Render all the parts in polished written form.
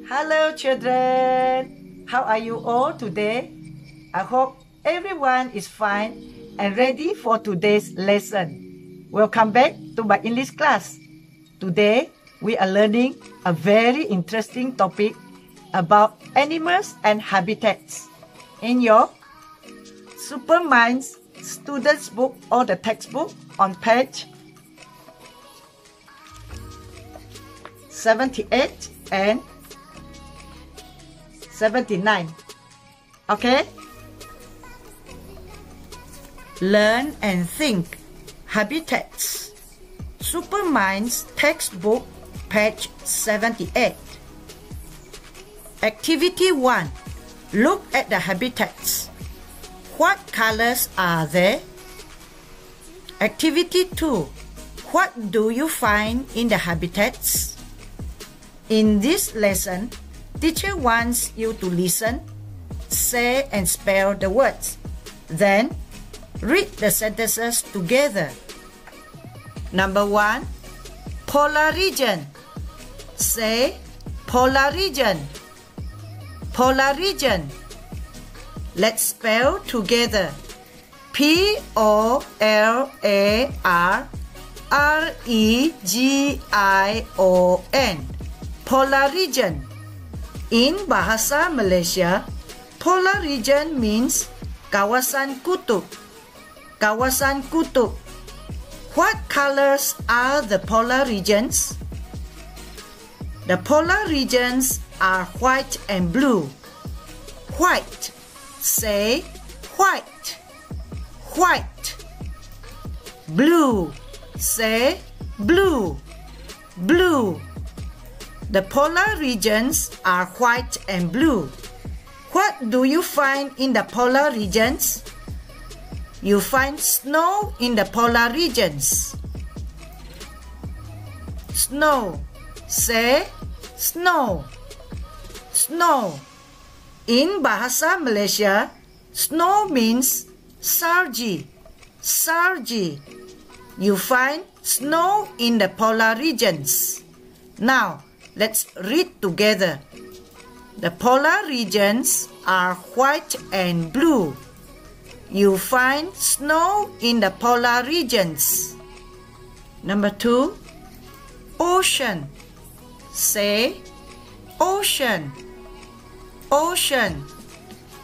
Hello children, how are you all today? I hope everyone is fine and ready for today's lesson. Welcome back to my English class. Today we are learning a very interesting topic about animals and habitats. In your Superminds students book or the textbook on page 78 and 79. Okay? Learn and think. Habitats. Superminds textbook, page 78. Activity 1. Look at the habitats. What colors are there? Activity 2. What do you find in the habitats? In this lesson, teacher wants you to listen, say and spell the words. Then, read the sentences together. Number 1. Polar region. Say, polar region. Polar region. Let's spell together. Polar-region. Polar region. In bahasa Malaysia, polar region means kawasan kutub. Kawasan kutub. What colors are the polar regions? The polar regions are white and blue. White. Say white. White. Blue. Say blue. Blue. The polar regions are white and blue. What do you find in the polar regions? You find snow in the polar regions. Snow. Say snow. Snow. In bahasa Malaysia, snow means salji. Salji. You find snow in the polar regions. Now, let's read together. The polar regions are white and blue. You find snow in the polar regions. Number 2. Ocean. Say ocean. Ocean.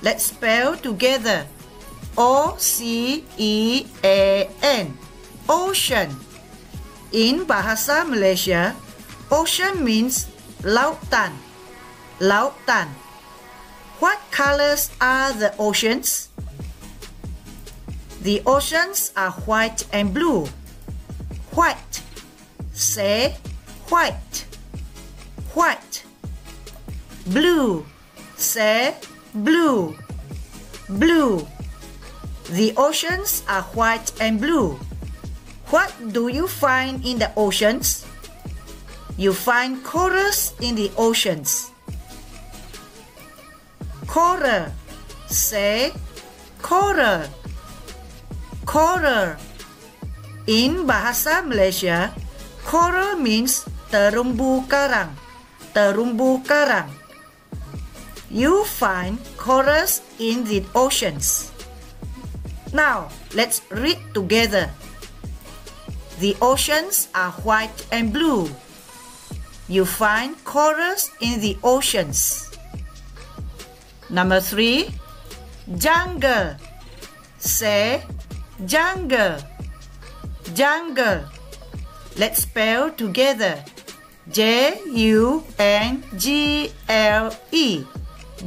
Let's spell together. O-C-E-A-N. Ocean. In bahasa Malaysia, ocean means lautan. Lautan. What colors are the oceans? The oceans are white and blue. White. Say white. White. Blue. Say blue. Blue. The oceans are white and blue. What do you find in the oceans? You find corals in the oceans. Coral. Say coral. Coral. In bahasa Malaysia, coral means terumbu karang. Terumbu karang. You find corals in the oceans. Now, let's read together. The oceans are white and blue. You find corals in the oceans. Number 3. Jungle. Say jungle. Jungle. Let's spell together. J-U-N-G-L-E.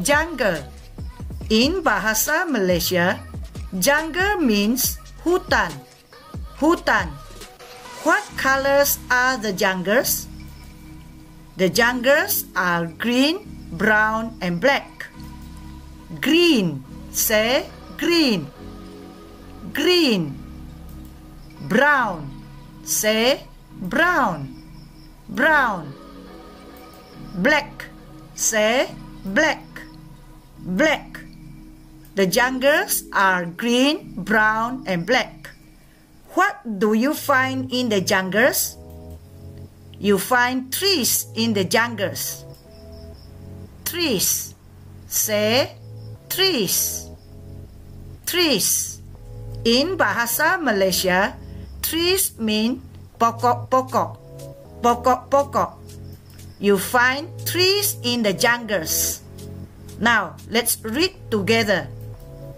Jungle. In bahasa Malaysia, jungle means hutan. Hutan. What colors are the jungles? The jungles are green, brown and black. Green. Say green. Green. Brown. Say brown. Brown. Black. Say black. Black. The jungles are green, brown and black. What do you find in the jungles? You find trees in the jungles. trees. Say trees. Trees. In Bahasa Malaysia, trees mean pokok-pokok. Pokok-pokok. You find trees in the jungles. Now, let's read together.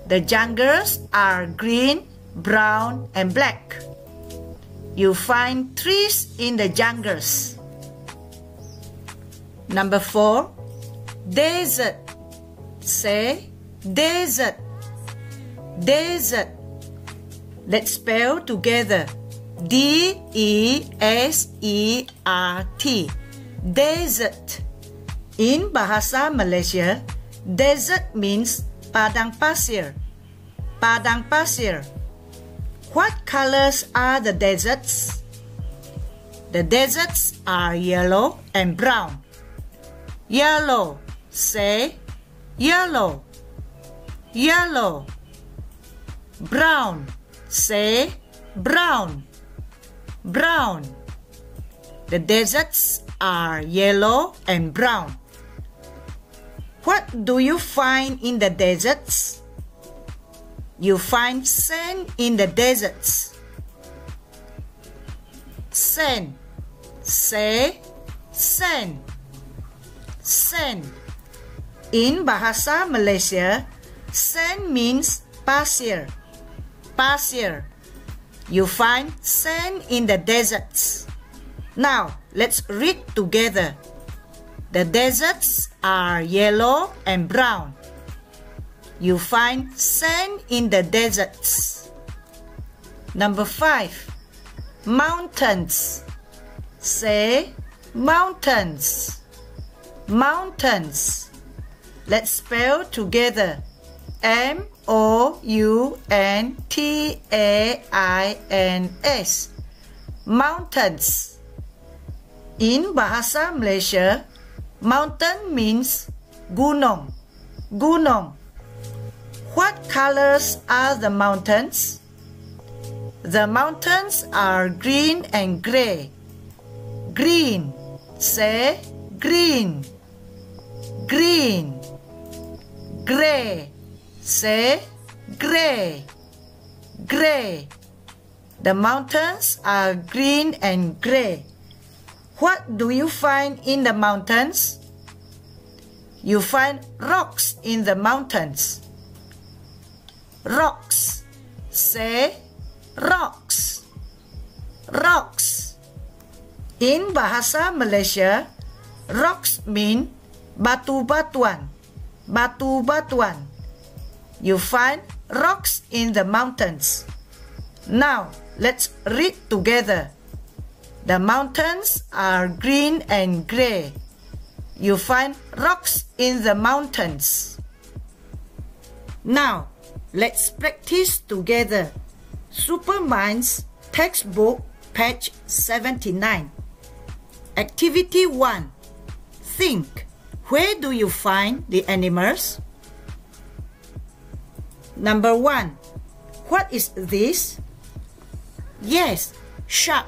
The jungles are green, brown, and black. You find trees in the jungles. Number 4. Desert. Say desert. Desert. Let's spell together. D-E-S-E-R-T. Desert. In Bahasa Malaysia, desert means padang pasir. Padang pasir. What colors are the deserts? The deserts are yellow and brown. Yellow. Say yellow. Yellow. Brown. Say brown. Brown. The deserts are yellow and brown. What do you find in the deserts? You find sand in the deserts. Sand. Say sand. Sand. In Bahasa Malaysia, sand means pasir. Pasir. You find sand in the deserts. Now, let's read together. The deserts are yellow and brown. You find sand in the deserts. Number 5. Mountains. Say mountains. Mountains. Let's spell together. M-O-U-N-T-A-I-N-S. Mountains. In Bahasa Malaysia, mountain means gunung. Gunung. What colors are the mountains? The mountains are green and gray. Green. Say green. Green. Gray. Say gray. Gray. The mountains are green and gray. What do you find in the mountains? You find rocks in the mountains. Rocks. Say rocks. Rocks. In Bahasa Malaysia, rocks mean batu-batuan. Batu-batuan. You find rocks in the mountains. Now, let's read together. The mountains are green and gray. You find rocks in the mountains. Now, let's practice together. Superminds textbook, page 79. Activity 1. Think. Where do you find the animals? Number 1. What is this? Yes, shark.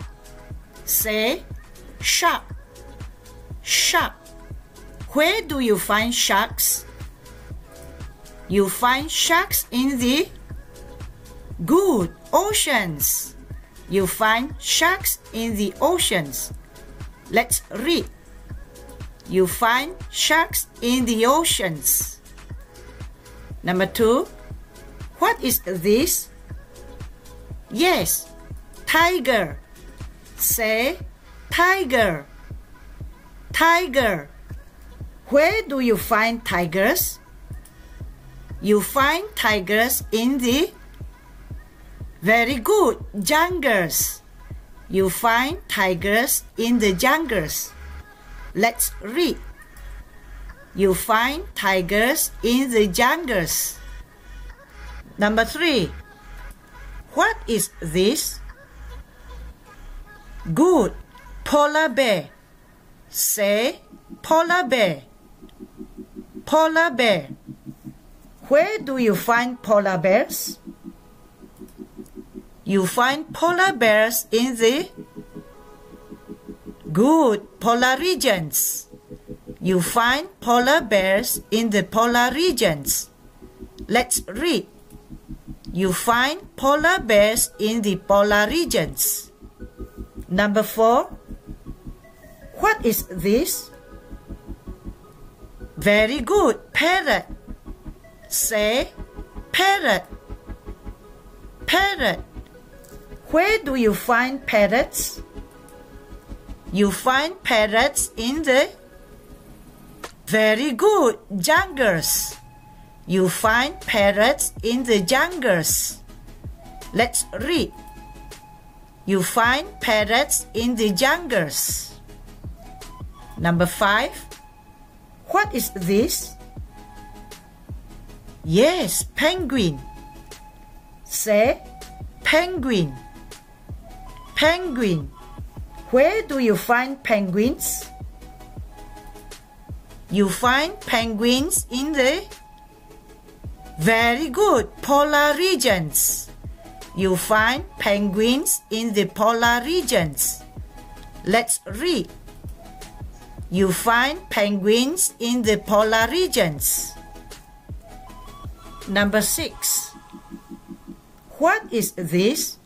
Say shark. Shark. Where do you find sharks? You find sharks in the good oceans. You find sharks in the oceans. Let's read. You find sharks in the oceans. Number 2. What is this? Yes, tiger. Say tiger. Tiger. Where do you find tigers? You find tigers in the very good jungles. You find tigers in the jungles. Let's read. You find tigers in the jungles. Number 3. What is this? Good. Polar bear. Say polar bear. Polar bear. Where do you find polar bears? You find polar bears in the good polar regions. You find polar bears in the polar regions. Let's read. You find polar bears in the polar regions. Number 4. What is this? Very good. Parrot. Say parrot. Parrot. Where do you find parrots? You find parrots in the very good jungles. You find parrots in the jungles. Let's read. You find parrots in the jungles. Number 5. What is this? Yes, penguin. Say penguin. Penguin. Where do you find penguins? You find penguins in the very good polar regions. You find penguins in the polar regions. Let's read. You find penguins in the polar regions. Number 6. What is this?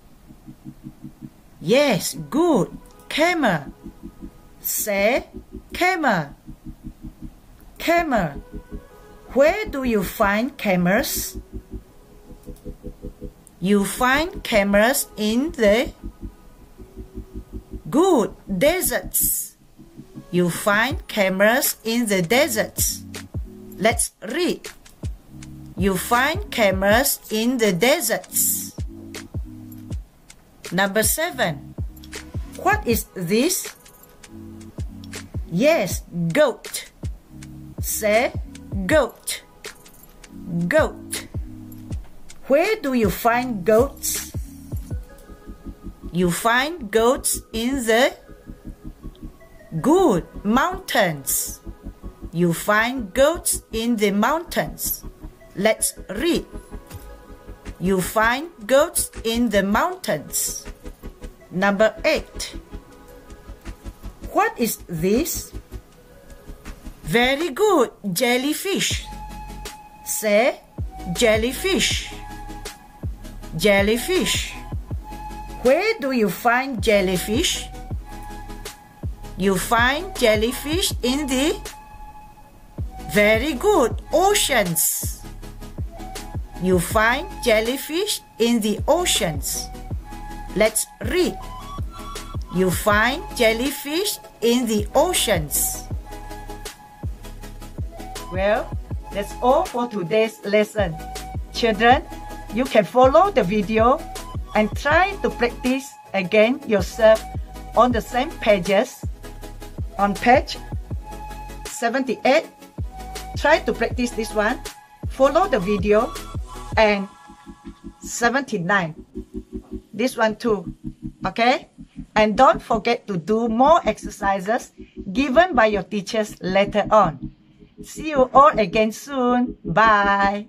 Yes, good. Camel. Say camel. Camel. Where do you find camels? You find camels in the good deserts. You find camels in the deserts. Let's read. You find camels in the deserts. Number 7. What is this? Yes, goat. Say goat. Goat. Where do you find goats? You find goats in the good mountains. You find goats in the mountains. Let's read. You find goats in the mountains. Number 8. What is this? Very good. Jellyfish. Say jellyfish. Jellyfish. Where do you find jellyfish? You find jellyfish in the very good oceans. You find jellyfish in the oceans. Let's read. You find jellyfish in the oceans. Well, that's all for today's lesson. Children, you can follow the video and try to practice again yourself on the same pages. On page 78, try to practice this one. Follow the video. And 79, this one too, okay? And don't forget to do more exercises given by your teachers later on. See you all again soon. Bye.